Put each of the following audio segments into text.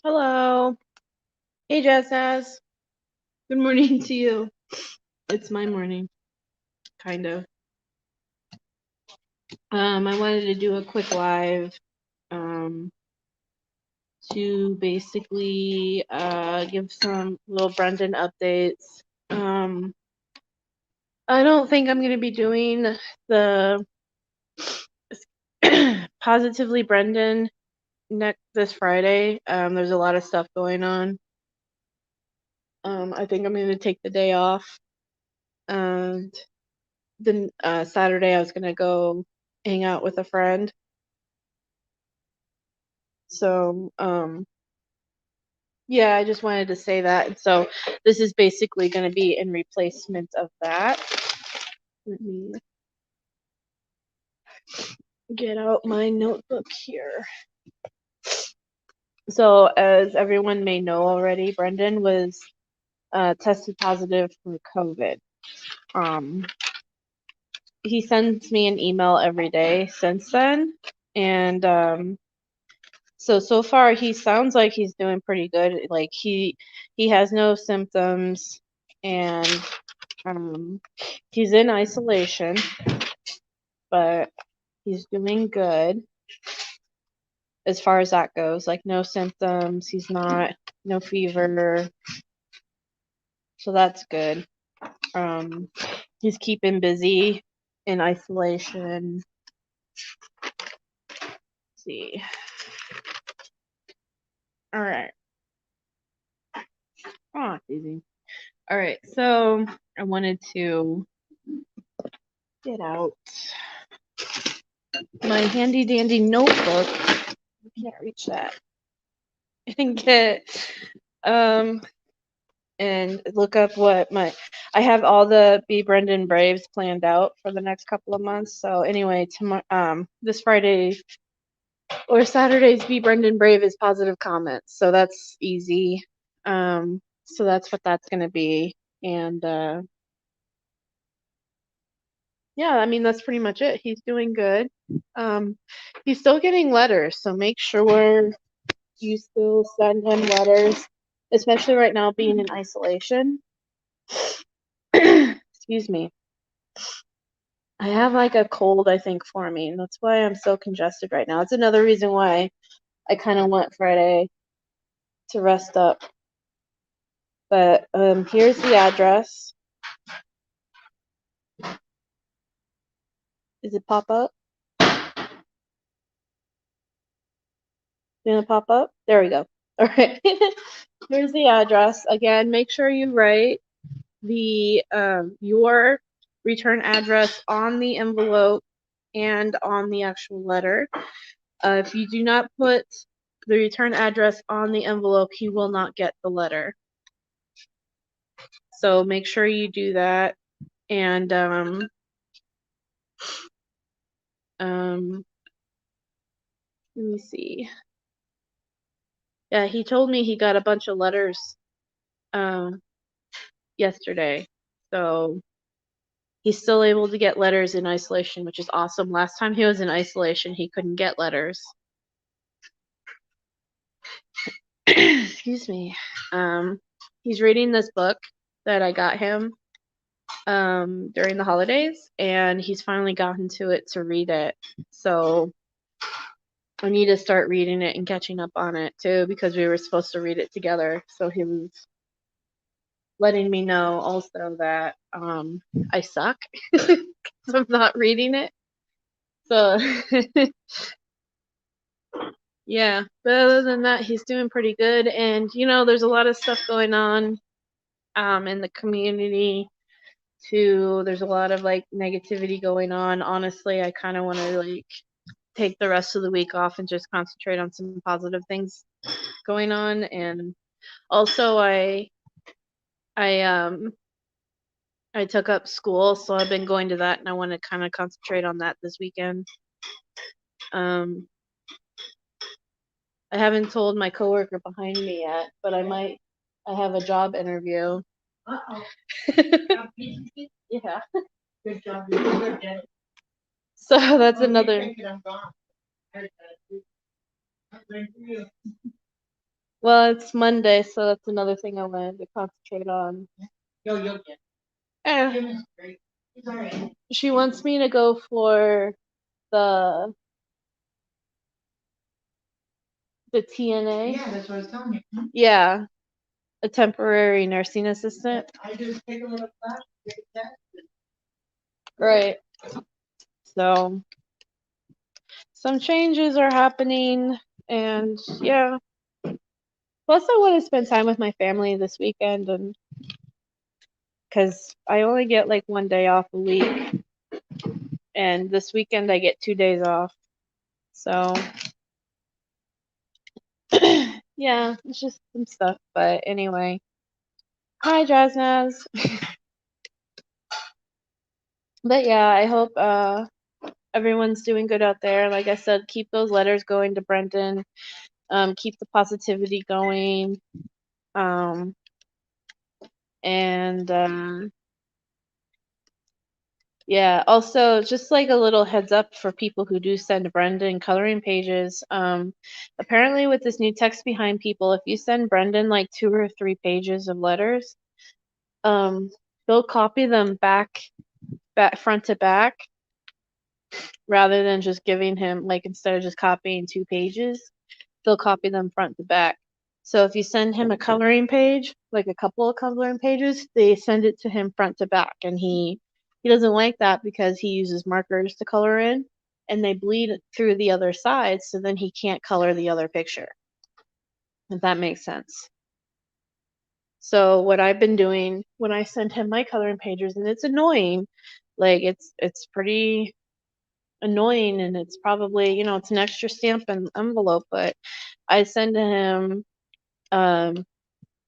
Hello. Hey, Jazz. Good morning to you. It's my morning, kind of. I wanted to do a quick live to basically give some little Brendan updates. I don't think I'm going to be doing the Positively Brendan this Friday. There's a lot of stuff going on. I think I'm going to take the day off. And then Saturday I was going to go hang out with a friend. So, yeah, I just wanted to say that. And so this is basically going to be in replacement of that. Let me get out my notebook here. So, as everyone may know already, Brendan was tested positive for COVID. He sends me an email every day since then, and so far he sounds like he's doing pretty good. Like he has no symptoms, and he's in isolation, but he's doing good as far as that goes. Like no symptoms, he's not, no fever, so that's good. He's keeping busy in isolation. Let's see. All right. Oh, it's easy. All right, so I wanted to get out my handy dandy notebook. I can't reach that. And get and look up what I have all the Be Brendan Braves planned out for the next couple of months. So anyway, tomorrow this Friday or Saturday's Be Brendan Brave is positive comments. So that's easy. So that's what that's gonna be. And yeah, I mean that's pretty much it. He's doing good. He's still getting letters, so make sure you still send him letters, especially right now being in isolation. Excuse me. I have like a cold, I think, forming, and that's why I'm so congested right now. It's another reason why I kind of want Friday to rest up. But here's the address. Does it pop up? Gonna pop up? There we go. All right. Here's the address. Again, make sure you write the your return address on the envelope and on the actual letter. If you do not put the return address on the envelope, he will not get the letter. So make sure you do that. And let me see. Yeah, he told me he got a bunch of letters yesterday. So he's still able to get letters in isolation, which is awesome. Last time he was in isolation, he couldn't get letters. Excuse me. He's reading this book that I got him during the holidays, and he's finally gotten to it to read it. So I need to start reading it and catching up on it too, because we were supposed to read it together. So he was letting me know also that I suck because I'm not reading it. So yeah, but other than that, he's doing pretty good. And you know, there's a lot of stuff going on in the community too. There's a lot of like negativity going on. Honestly, I kind of want to like take the rest of the week off and just concentrate on some positive things going on. And also I took up school, so I've been going to that, and I want to kind of concentrate on that this weekend. I haven't told my coworker behind me yet, but I might. I have a job interview. Uh-oh. Yeah. Good job. You're good. So that's another. Well, it's Monday, so that's another thing I wanted to concentrate on. You'll get Eh. it. It's all right. She wants me to go for the TNA. Yeah, that's what I was telling you. Yeah, a temporary nursing assistant. I just take a little class, take a test. Right. So some changes are happening, and yeah. Plus, I want to spend time with my family this weekend, and because I only get like 1 day off a week, and this weekend I get 2 days off. So yeah, it's just some stuff. But anyway, hi Jasnaz. But yeah, I hope everyone's doing good out there. Like I said, keep those letters going to Brendan. Keep the positivity going. And yeah, also just like a little heads up for people who do send Brendan coloring pages. Apparently with this new text behind people, if you send Brendan like 2 or 3 pages of letters, they'll copy them back front to back rather than just giving him, like, instead of just copying 2 pages, they'll copy them front to back. So if you send him a coloring page, like a couple of coloring pages, they send it to him front to back, and he doesn't like that because he uses markers to color in, and they bleed through the other side, so then he can't color the other picture, if that makes sense. So what I've been doing when I send him my coloring pages, and it's annoying, like it's pretty annoying, and it's probably, it's an extra stamp and envelope, but I send to him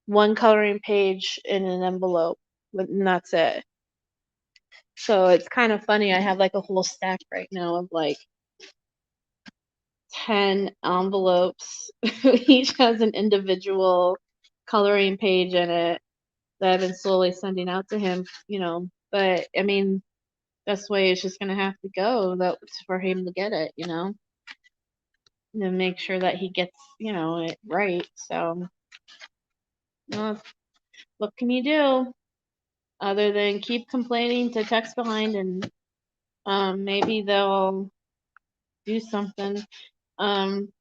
one coloring page in an envelope, and that's it. So it's kind of funny. I have like a whole stack right now of like 10 envelopes. Each has an individual coloring page in it that I've been slowly sending out to him, But I mean, that's the way it's just gonna have to go. That's for him to get it, and make sure that he gets, it right. So, what can you do other than keep complaining to text behind, and maybe they'll do something. Um,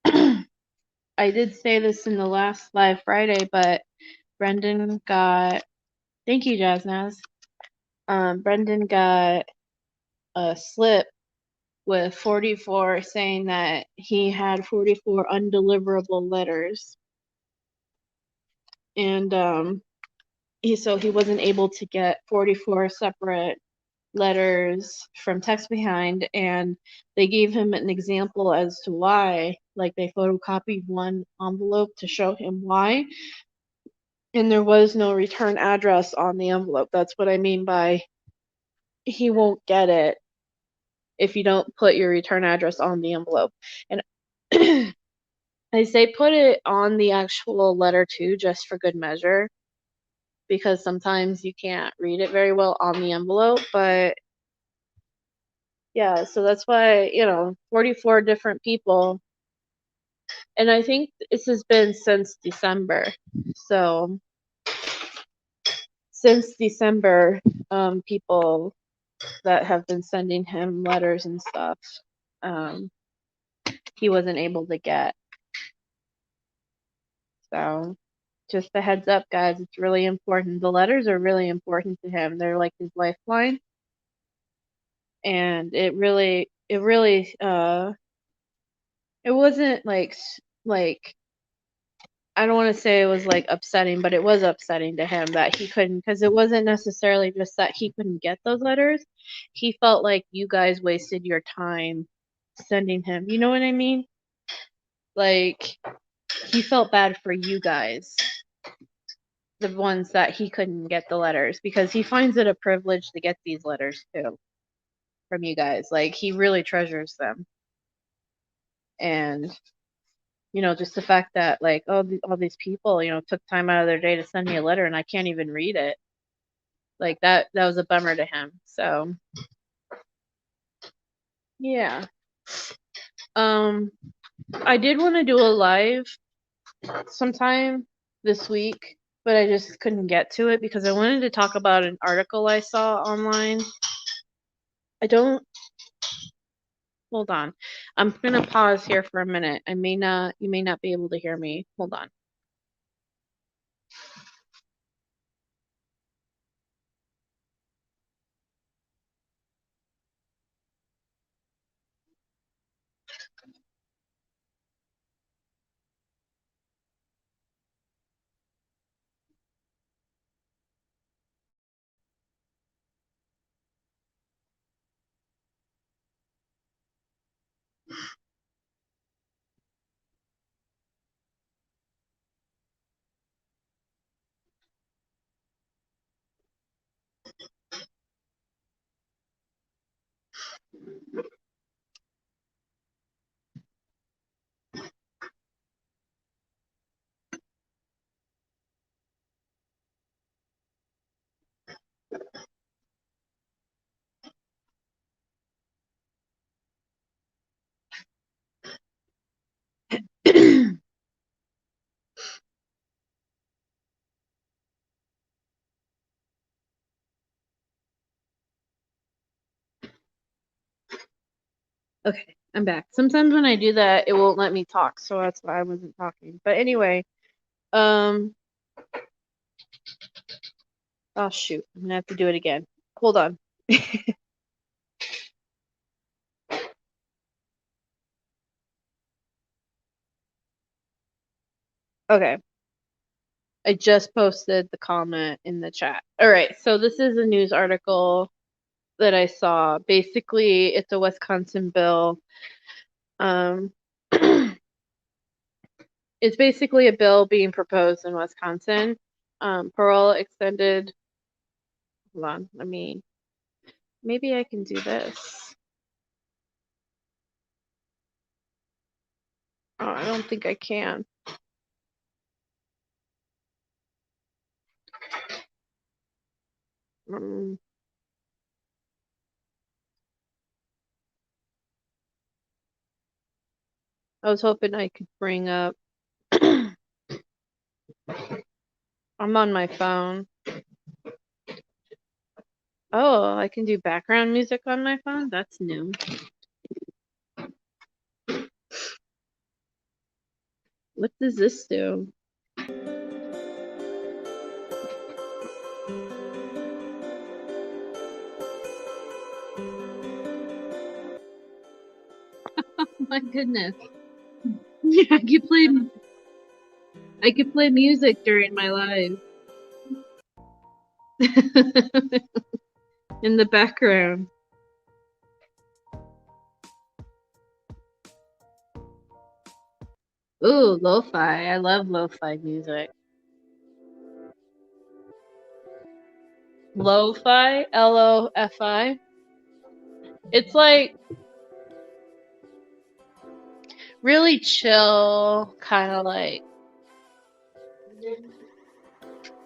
I did say this in the last live Friday, but Brendan got, thank you, Jasnaz. Brendan got a slip with 44 saying that he had 44 undeliverable letters. And so he wasn't able to get 44 separate letters from text behind, and they gave him an example as to why. Like, they photocopied one envelope to show him why, and there was no return address on the envelope. That's what I mean by he won't get it if you don't put your return address on the envelope. And I say put it on the actual letter too, just for good measure, because sometimes you can't read it very well on the envelope. But yeah, so that's why, 44 different people. And I think this has been since December. So since December, people that have been sending him letters and stuff, he wasn't able to get. So just a heads up, guys, it's really important. The letters are really important to him. They're like his lifeline. And it wasn't like I don't want to say it was like upsetting, but it was upsetting to him that he couldn't, because it wasn't necessarily just that he couldn't get those letters. He felt like you guys wasted your time sending him. You know what I mean? Like, he felt bad for you guys, the ones that he couldn't get the letters, because he finds it a privilege to get these letters too from you guys. Like, he really treasures them. And just the fact that, like, all these people, took time out of their day to send me a letter and I can't even read it. Like, that was a bummer to him. So, yeah. I did want to do a live sometime this week, but I just couldn't get to it because I wanted to talk about an article I saw online. Hold on. I'm gonna pause here for a minute. You may not be able to hear me. Hold on. Okay, I'm back. Sometimes when I do that, it won't let me talk, so that's why I wasn't talking. But anyway, oh shoot, I'm gonna have to do it again. Hold on. Okay. I just posted the comment in the chat. All right, so this is a news article that I saw. Basically, it's a Wisconsin bill. It's basically a bill being proposed in Wisconsin. Parole extended. Hold on, maybe I can do this. Oh, I don't think I can. I was hoping I could bring up. I'm on my phone. Oh, I can do background music on my phone? That's new. What does this do? Oh my goodness. Yeah, I could play music during my live. In the background. Ooh, lo-fi. I love lo-fi music. Lo-fi, L-O-F-I. It's like really chill, kind of like.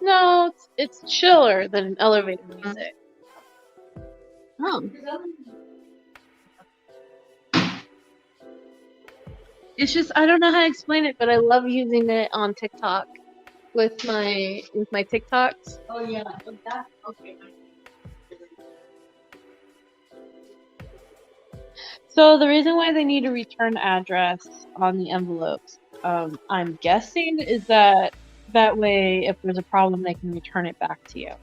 No, it's chiller than elevator music. Oh. It's just I don't know how to explain it, but I love using it on TikTok with my TikToks. Oh yeah, that's okay. So the reason why they need a return address on the envelopes, I'm guessing, is that way if there's a problem they can return it back to you.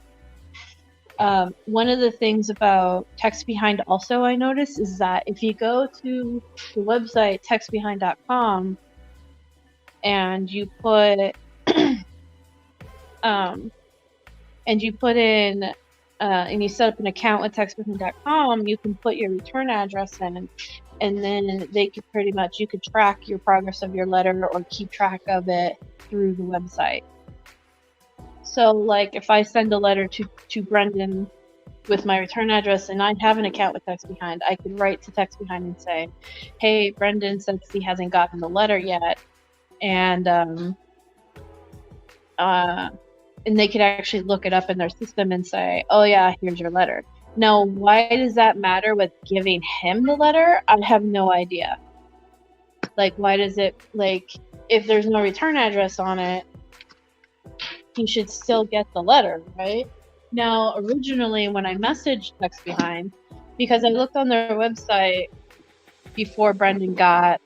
One of the things about text behind also I noticed is that if you go to the website textbehind.com and you put in and you set up an account with textbehind.com, you can put your return address in, and then they could you could track your progress of your letter or keep track of it through the website. So, like, if I send a letter to Brendan with my return address and I have an account with Text Behind, I could write to Text Behind and say, hey, Brendan says he hasn't gotten the letter yet, and they could actually look it up in their system and say, oh yeah, here's your letter. Now, why does that matter with giving him the letter? I have no idea. Like, why does it, like, if there's no return address on it, he should still get the letter, right? Now, originally when I messaged Text Behind, because I looked on their website before Brendan got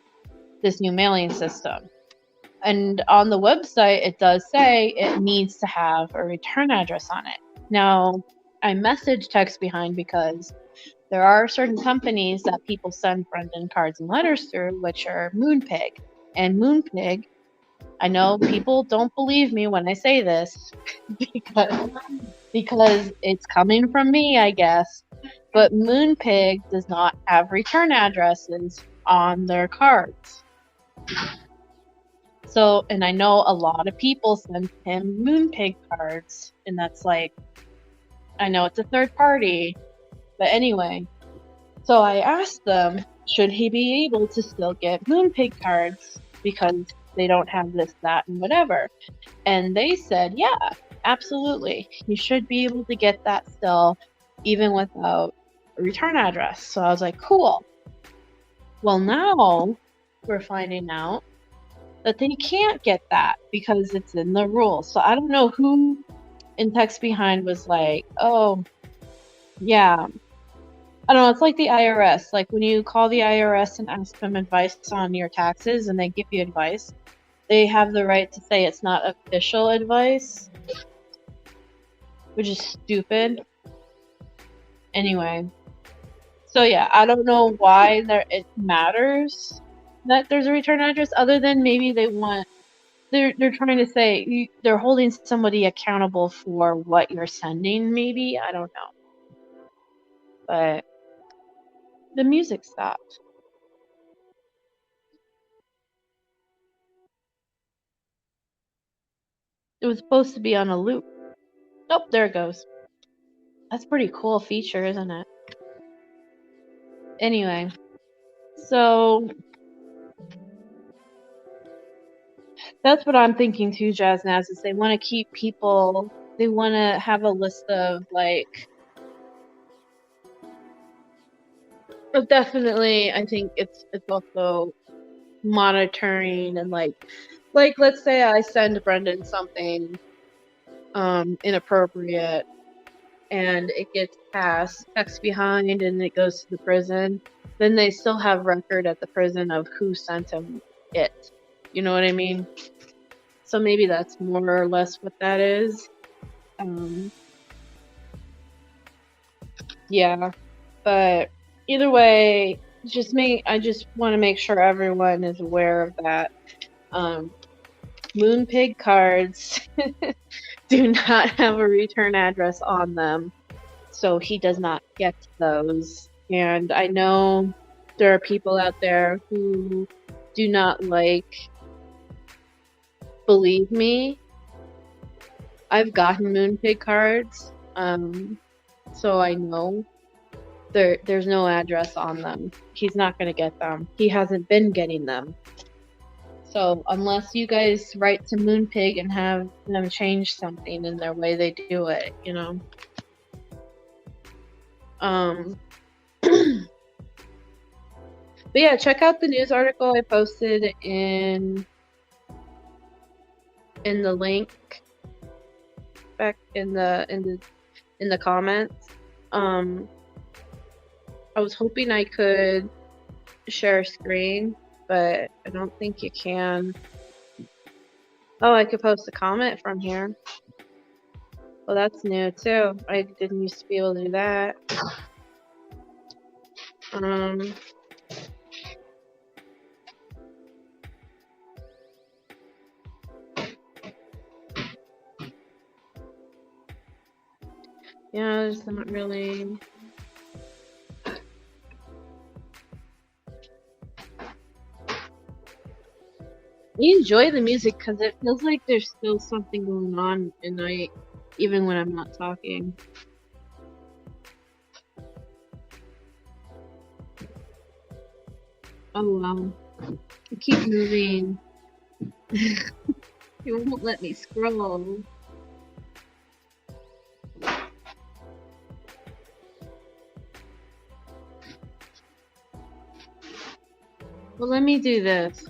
this new mailing system, and on the website it does say it needs to have a return address on it. Now, I messaged Text Behind because there are certain companies that people send Brendan cards and letters through, which are Moonpig. And Moonpig, I know people don't believe me when I say this because it's coming from me, I guess. But Moonpig does not have return addresses on their cards. So, and I know a lot of people send him Moonpig cards, and that's like, I know it's a third party, but anyway. So I asked them, should he be able to still get Moonpig cards because they don't have this, that, and whatever? And they said, yeah, absolutely. You should be able to get that still, even without a return address. So I was like, cool. Well, now we're finding out that they can't get that because it's in the rules. So I don't know who in Text Behind was like, oh, yeah. I don't know, it's like the IRS. Like when you call the IRS and ask them advice on your taxes and they give you advice, they have the right to say it's not official advice, which is stupid. Anyway, so yeah, I don't know why it matters that there's a return address, other than maybe they're trying to say they're holding somebody accountable for what you're sending. Maybe, I don't know, but the music stopped. It was supposed to be on a loop. Nope, there it goes. That's a pretty cool feature, isn't it? Anyway, so that's what I'm thinking too, Jazz Naz, is they want to keep people, they want to have a list of like, but definitely I think it's also monitoring and like let's say I send Brendan something inappropriate and it gets past Text Behind and it goes to the prison, then they still have record at the prison of who sent him it. You know what I mean? So maybe that's more or less what that is. Yeah, but either way, I just want to make sure everyone is aware of that. Moonpig cards do not have a return address on them, so he does not get those. And I know there are people out there who do not like, believe me, I've gotten Moonpig cards, so I know there's no address on them. He's not going to get them. He hasn't been getting them. So unless you guys write to Moonpig and have them change something in their way they do it, you know. But yeah, check out the news article I posted in the link back in the comments. I was hoping I could share a screen, but I don't think you can. Oh, I could post a comment from here. Well, that's new too. I didn't used to be able to do that. Yeah, it's not really. You enjoy the music because it feels like there's still something going on at night, even when I'm not talking. Oh wow. I keep moving. You won't let me scroll. Well, let me do this.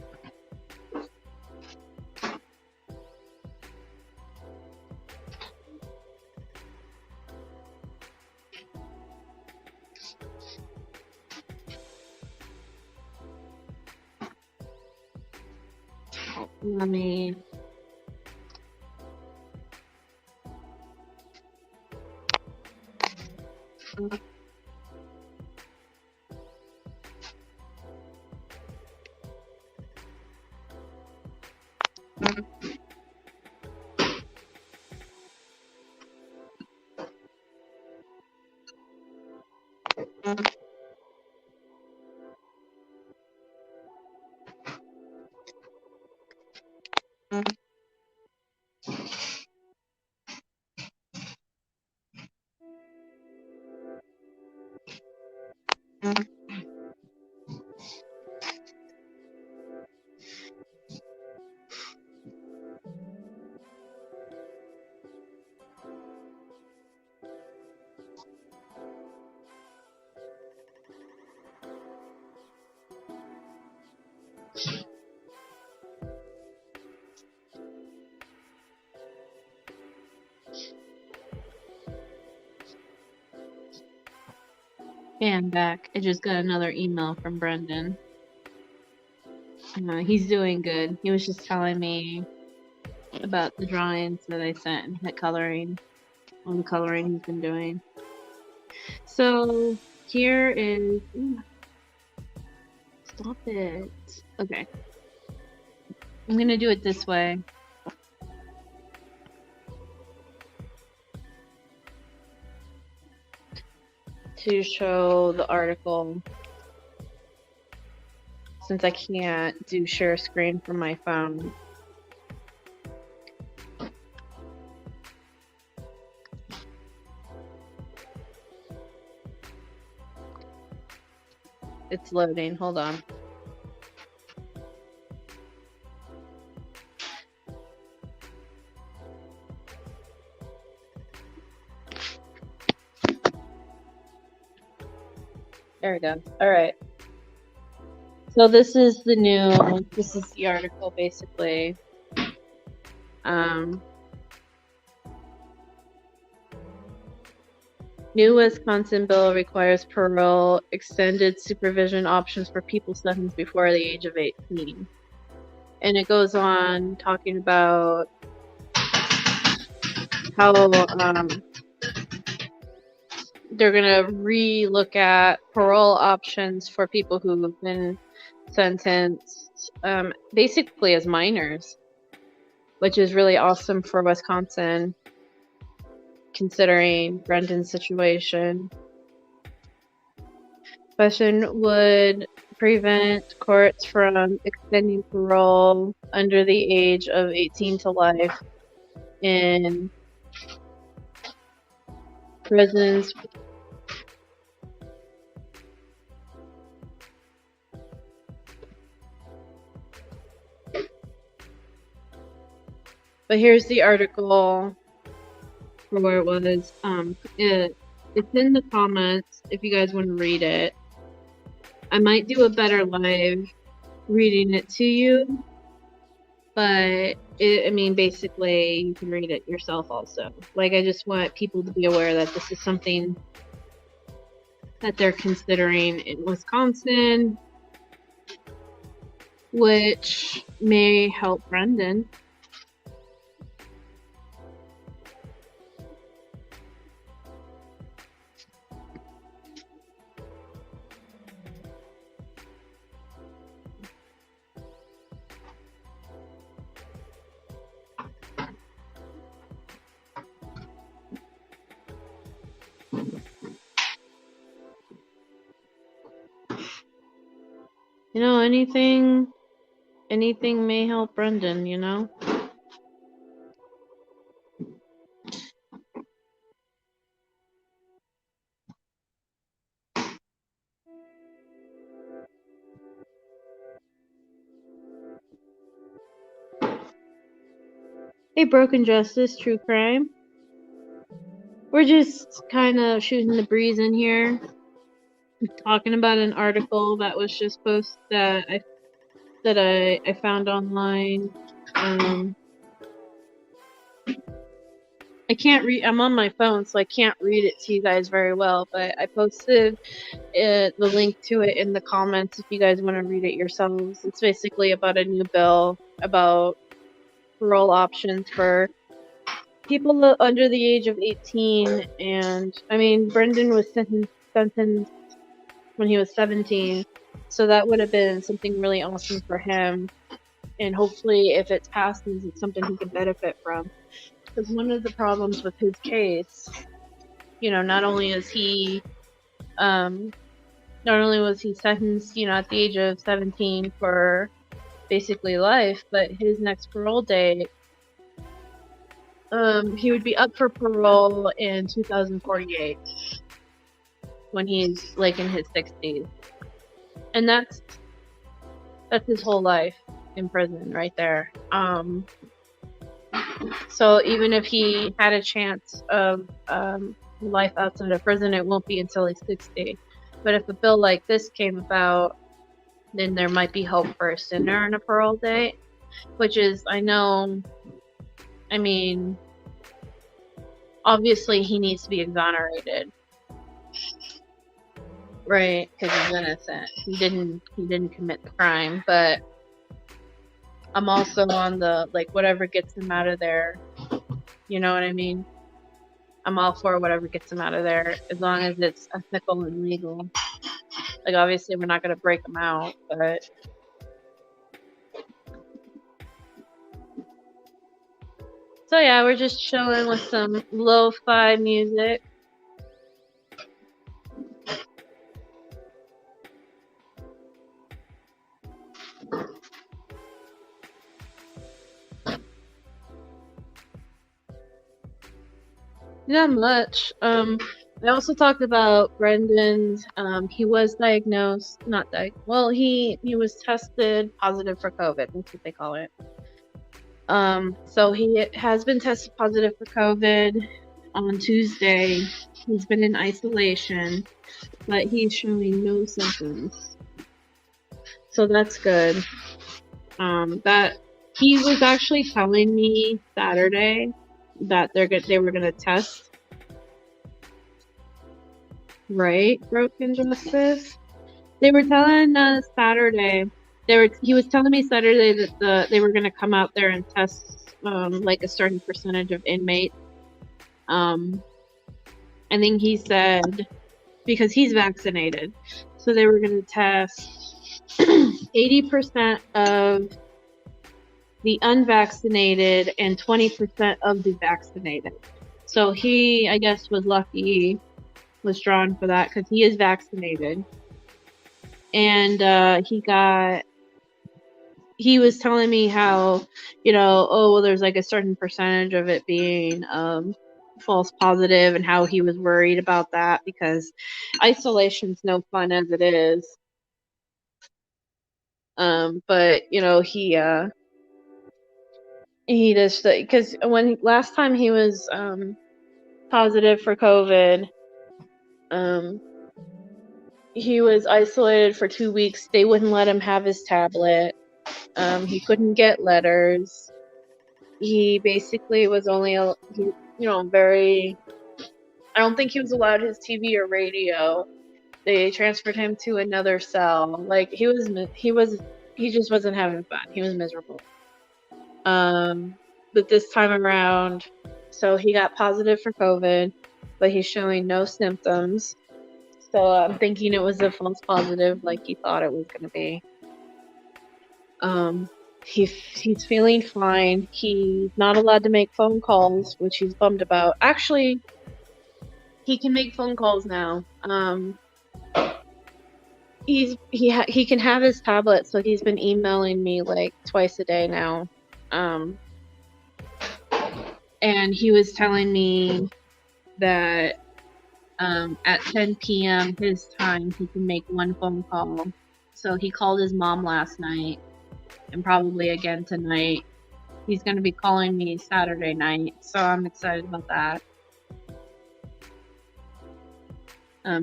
Let me. And back. I just got another email from Brendan. He's doing good. He was just telling me about the drawings that I sent and the coloring. All the coloring he's been doing. So here is. Stop it. Okay. I'm gonna do it this way. To show the article, since I can't do share screen from my phone. It's loading, hold on. There we go. All right. So this is the article basically. New Wisconsin bill requires parole extended supervision options for people sentenced before the age of 18. And it goes on talking about how they're going to re-look at parole options for people who have been sentenced basically as minors, which is really awesome for Wisconsin, considering Brendan's situation. Question would prevent courts from extending parole under the age of 18 to life in prisons but here's the article for where it was. It's in the comments if you guys want to read it. I might do a better live reading it to you, but I mean, basically, you can read it yourself also. Like, I just want people to be aware that this is something that they're considering in Wisconsin, which may help Brendan. You know, anything may help Brendan, you know? Hey, Broken Justice, True Crime. We're just kind of shooting the breeze in here. Talking about an article that was just posted that I found online. I can't read. I'm on my phone, so I can't read it to you guys very well. But I posted the link to it in the comments if you guys want to read it yourselves. It's basically about a new bill about parole options for people under the age of 18. And I mean, Brendan was sentenced when he was 17, so that would have been something really awesome for him. And hopefully, if it passes, it's something he can benefit from. Because one of the problems with his case, you know, not only was he sentenced, you know, at the age of 17 for basically life, but his next parole date, he would be up for parole in 2048 when he's like in his 60s, and that's his whole life in prison right there. So even if he had a chance of life outside of prison, it won't be until he's 60. But if a bill like this came about, then there might be hope for a sinner and a parole date, which is, I mean, obviously he needs to be exonerated, right? Because he's innocent. He didn't commit the crime, but I'm also on the, like, whatever gets him out of there. You know what I mean? I'm all for whatever gets him out of there, as long as it's ethical and legal. Like, obviously, we're not going to break him out, but... So, yeah, we're just chilling with some lo-fi music. Not much. I also talked about Brendan's. He was diagnosed, he was tested positive for COVID. That's what they call it. So he has been tested positive for COVID on Tuesday. He's been in isolation, but he's showing no symptoms. So that's good. That he was actually telling me Saturday that they were gonna test. Right, Broken Justice. They were telling us Saturday. He was telling me Saturday that they were gonna come out there and test like a certain percentage of inmates. I think he said because he's vaccinated, so they were gonna test 80% of the unvaccinated and 20% of the vaccinated. So he, I guess, was lucky, was drawn for that because he is vaccinated. And he was telling me how, you know, well, there's like a certain percentage of it being false positive, and how he was worried about that because isolation's no fun as it is. But, you know, he just, because when last time he was positive for COVID, he was isolated for 2 weeks. They wouldn't let him have his tablet. He couldn't get letters. He basically was only, I don't think he was allowed his TV or radio. They transferred him to another cell. Like, he just wasn't having fun. He was miserable. But this time around, so he got positive for COVID, but he's showing no symptoms. So I'm thinking it was a false positive, like he thought it was going to be. He's feeling fine. He's not allowed to make phone calls, which he's bummed about. Actually, he can make phone calls now. He can have his tablet, so he's been emailing me like twice a day now. And he was telling me that at 10 p.m. his time, he can make one phone call. So he called his mom last night, and probably again tonight. He's going to be calling me Saturday night, so I'm excited about that.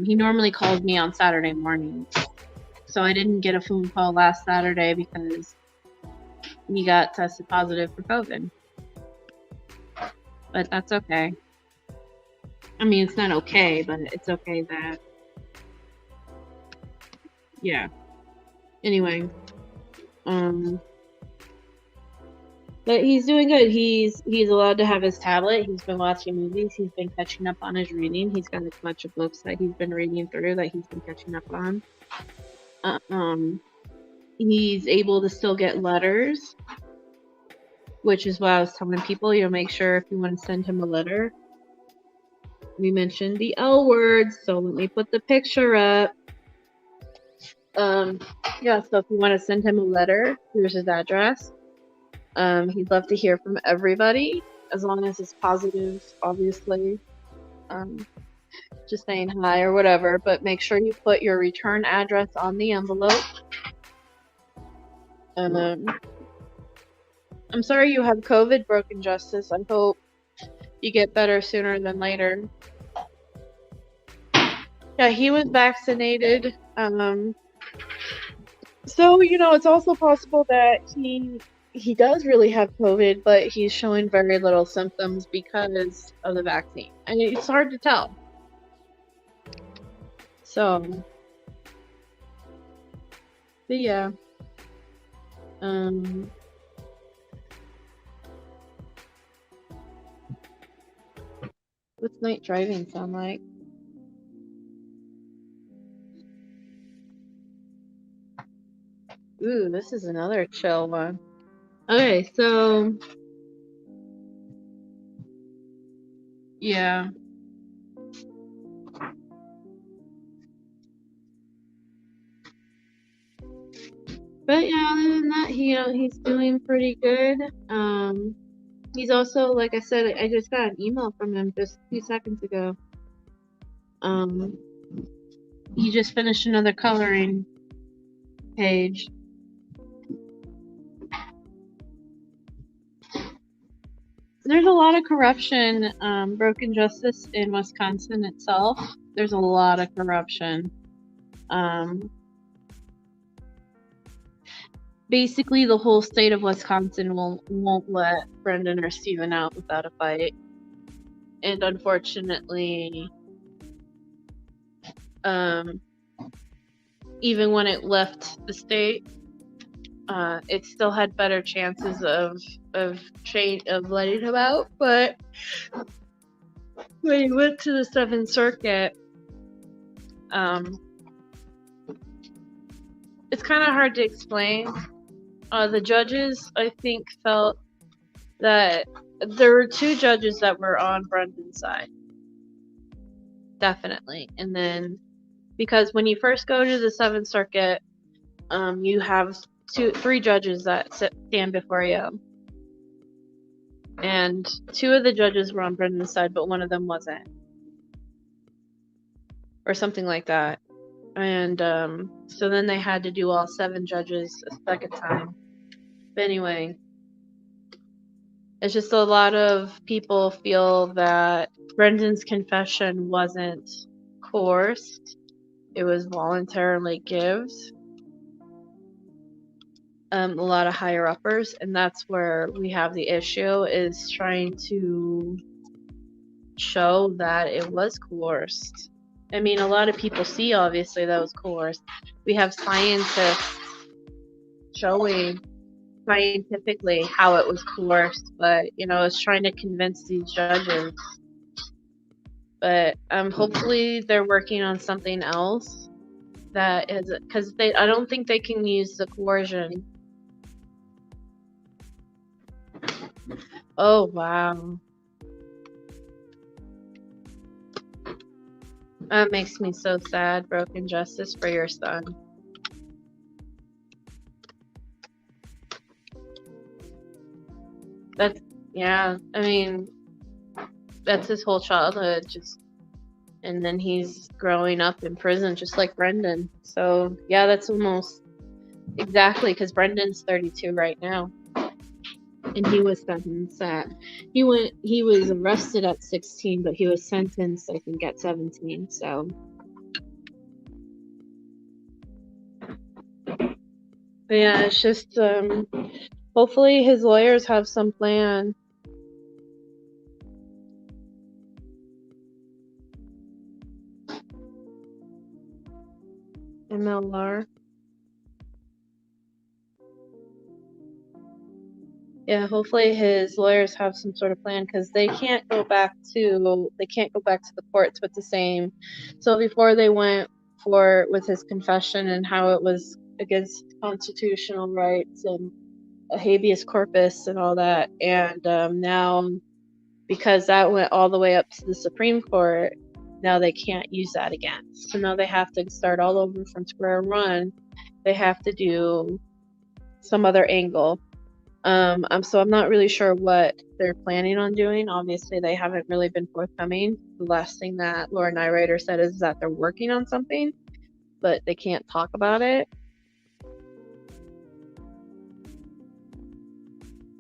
He normally calls me on Saturday mornings, so I didn't get a phone call last Saturday because he got tested positive for COVID. But that's okay. I mean, it's not okay, but it's okay that... Yeah. Anyway. But he's doing good. He's allowed to have his tablet. He's been watching movies. He's been catching up on his reading. He's got a bunch of books that he's been reading through that he's been catching up on. He's able to still get letters, which is why I was telling people, make sure if you want to send him a letter. We mentioned the L word, so let me put the picture up. Yeah, so if you want to send him a letter, here's his address. He'd love to hear from everybody, as long as it's positive, obviously. Just saying hi or whatever, but make sure you put your return address on the envelope. And I'm sorry you have COVID, Broken Justice. I hope you get better sooner than later. Yeah, he was vaccinated. So, it's also possible that he does really have COVID, but he's showing very little symptoms because of the vaccine. And it's hard to tell. So, but yeah. What's night driving sound like? Ooh, this is another chill one. Okay, so yeah. But yeah, other than that, he's doing pretty good. He's also, like I said, I just got an email from him just a few seconds ago. He just finished another coloring page. There's a lot of corruption, Broken Justice in Wisconsin itself. There's a lot of corruption. Basically, the whole state of Wisconsin won't let Brendan or Steven out without a fight. And unfortunately, even when it left the state, it still had better chances of letting him out. But when he went to the 7th Circuit, it's kind of hard to explain. The judges, I think, felt that there were 2 judges that were on Brendan's side. Definitely. And then, because when you first go to the 7th Circuit, you have 3 judges that stand before you. And 2 of the judges were on Brendan's side, but one of them wasn't. Or something like that. And so then they had to do all 7 judges a second time. But anyway, it's just a lot of people feel that Brendan's confession wasn't coerced. It was voluntarily given. A lot of higher uppers, and that's where we have the issue, is trying to show that it was coerced. I mean, a lot of people see, obviously, that was coerced. We have scientists showing scientifically how it was coerced, but it's trying to convince these judges. But hopefully they're working on something else that is, because I don't think they can use the coercion. Oh wow, that makes me so sad. Broken Justice, for your son. That's, yeah, I mean, that's his whole childhood, and then he's growing up in prison just like Brendan. So yeah, that's almost exactly, because Brendan's 32 right now, and he was sentenced at he was arrested at 16, but he was sentenced, I think, at 17. So but yeah, it's just hopefully his lawyers have some plan. MLR. Yeah, hopefully his lawyers have some sort of plan because they can't go back to the courts with the same. So before they went for with his confession and how it was against constitutional rights and a habeas corpus and all that, and now because that went all the way up to the Supreme Court, now they can't use that again. So now they have to start all over from square one. They have to do some other angle. So I'm not really sure what they're planning on doing. Obviously, they haven't really been forthcoming. The last thing that Laura Nyrider said is that they're working on something, but they can't talk about it.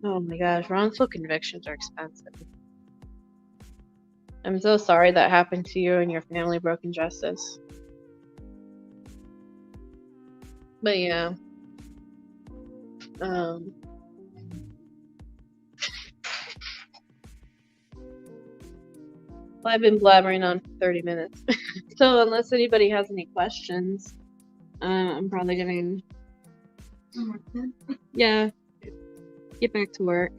Oh my gosh, wrongful convictions are expensive. I'm so sorry that happened to you and your family, Broken Justice. But yeah. I've been blabbering on for 30 minutes. So unless anybody has any questions, I'm probably gonna yeah, get back to work.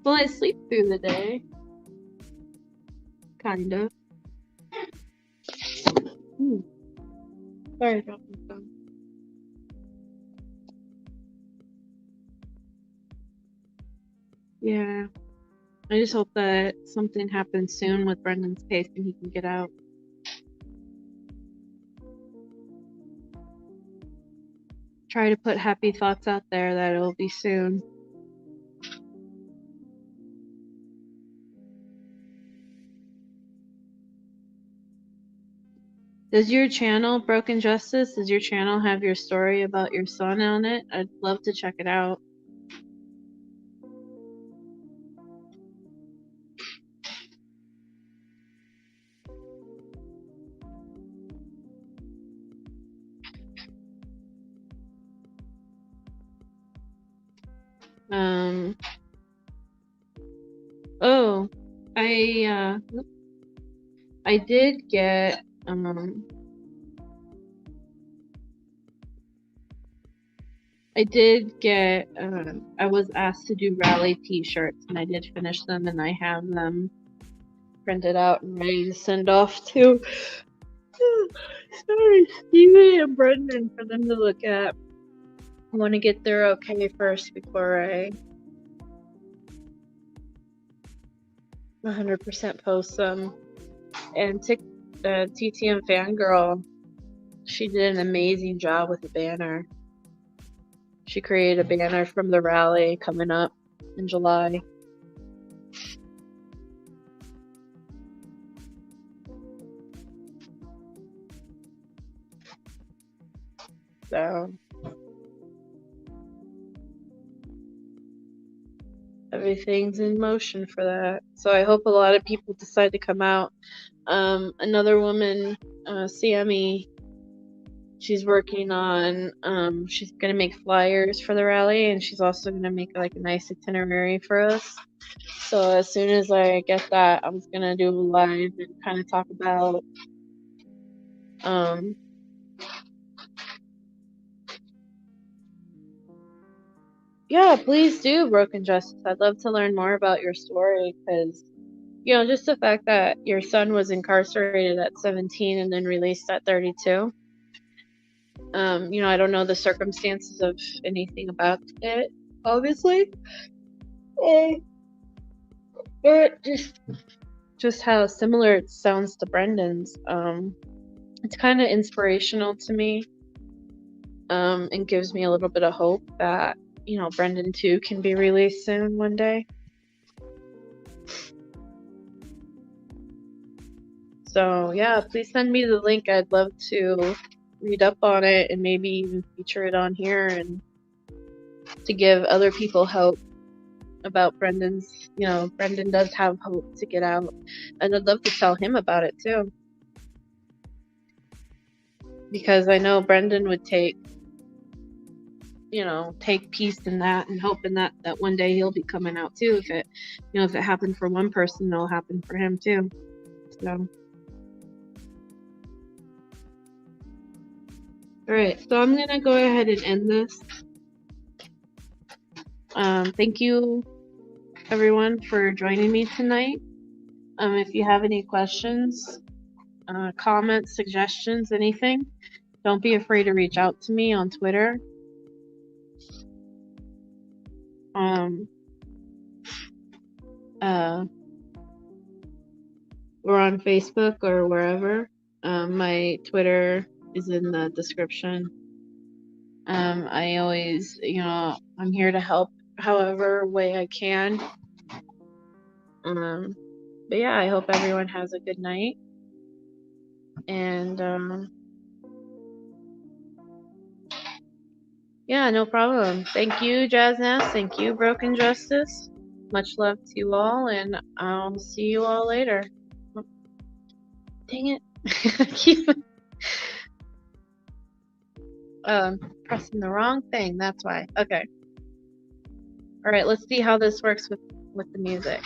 Well, I sleep through the day. Kinda. Sorry about my phone. Yeah. I just hope that something happens soon with Brendan's case and he can get out. Try to put happy thoughts out there that it'll be soon. Does your channel, Broken Justice, does your channel have your story about your son on it? I'd love to check it out. Oh, I did get, I was asked to do rally t-shirts and I did finish them and I have them printed out and ready to send off to Stevie and Brendan for them to look at. I want to get their okay first before I 100% post them. And TTM Fangirl, she did an amazing job with the banner. She created a banner from the rally coming up in July. So everything's in motion for that. So I hope a lot of people decide to come out. Another woman, CME, she's working on, she's going to make flyers for the rally, and she's also going to make like a nice itinerary for us. So as soon as I get that, I'm going to do a live and kind of talk about, yeah, please do, Broken Justice. I'd love to learn more about your story because, you know, just the fact that your son was incarcerated at 17 and then released at 32. You know, I don't know the circumstances of anything about it, obviously. But just how similar it sounds to Brendan's. It's kind of inspirational to me. And gives me a little bit of hope that, you know, Brendan too can be released soon one day. So yeah, please send me the link. I'd love to read up on it and maybe even feature it on here and to give other people hope about Brendan's, you know, Brendan does have hope to get out. And I'd love to tell him about it too. Because I know Brendan would take peace in that and hope in that one day he'll be coming out too. If it, you know, if it happened for one person, it'll happen for him too. So. Alright, so I'm gonna go ahead and end this. Thank you, everyone, for joining me tonight. If you have any questions, comments, suggestions, anything, don't be afraid to reach out to me on Twitter. Or on Facebook or wherever. My Twitter is in the description. I always, I'm here to help however way I can. But yeah, I hope everyone has a good night. And yeah, no problem. Thank you, Jazzness. Thank you, Broken Justice. Much love to you all, and I'll see you all later. Dang it. I keep pressing the wrong thing. That's why. Okay. All right, let's see how this works with the music.